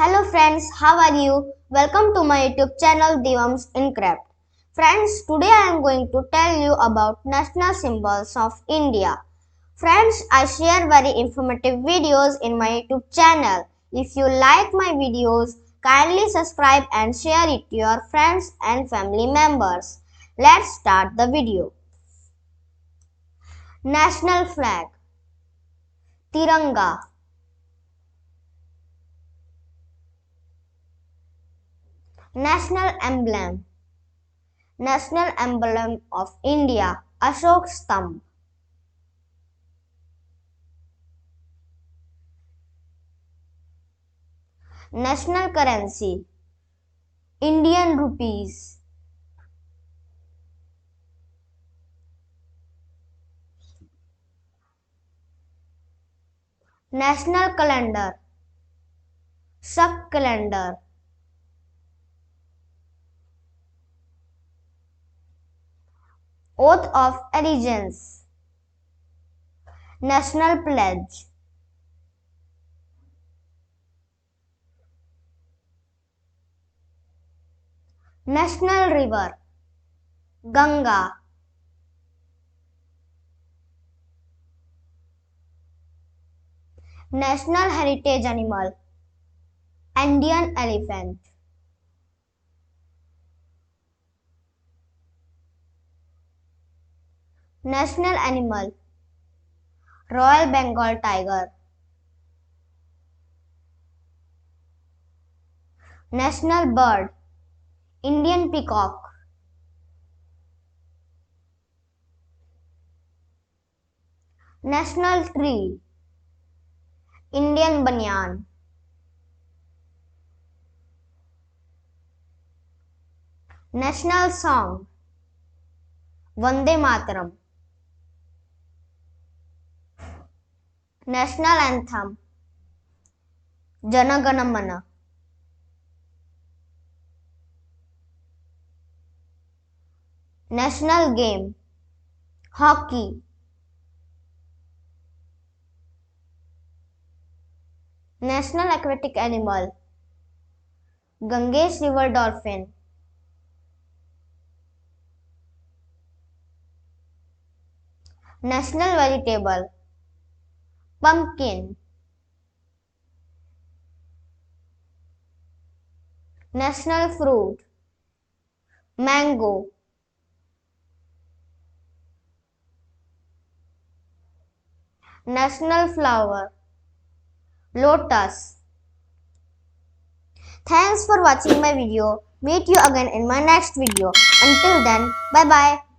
Hello friends, how are you? Welcome to my YouTube channel Divam's in Craft. Friends, today I am going to tell you about national symbols of India. Friends, I share very informative videos in my YouTube channel. If you like my videos, kindly subscribe and share it to your friends and family members. Let's start the video. National flag, Tiranga. National emblem. National emblem of India, Ashok Stamp. National currency, Indian rupees. National calendar, Shak calendar. Oath of allegiance, National pledge. National river, Ganga. National heritage animal, Indian elephant. National animal, Royal Bengal tiger. National bird, Indian peacock. National tree, Indian banyan. National song, Vande Mataram. National anthem, Jana Gana Mana. National game, hockey. National aquatic animal, Ganges river dolphin. National vegetable, pumpkin. National fruit, mango. National flower, lotus. Thanks for watching my video. Meet you again in my next video. Until then, bye bye.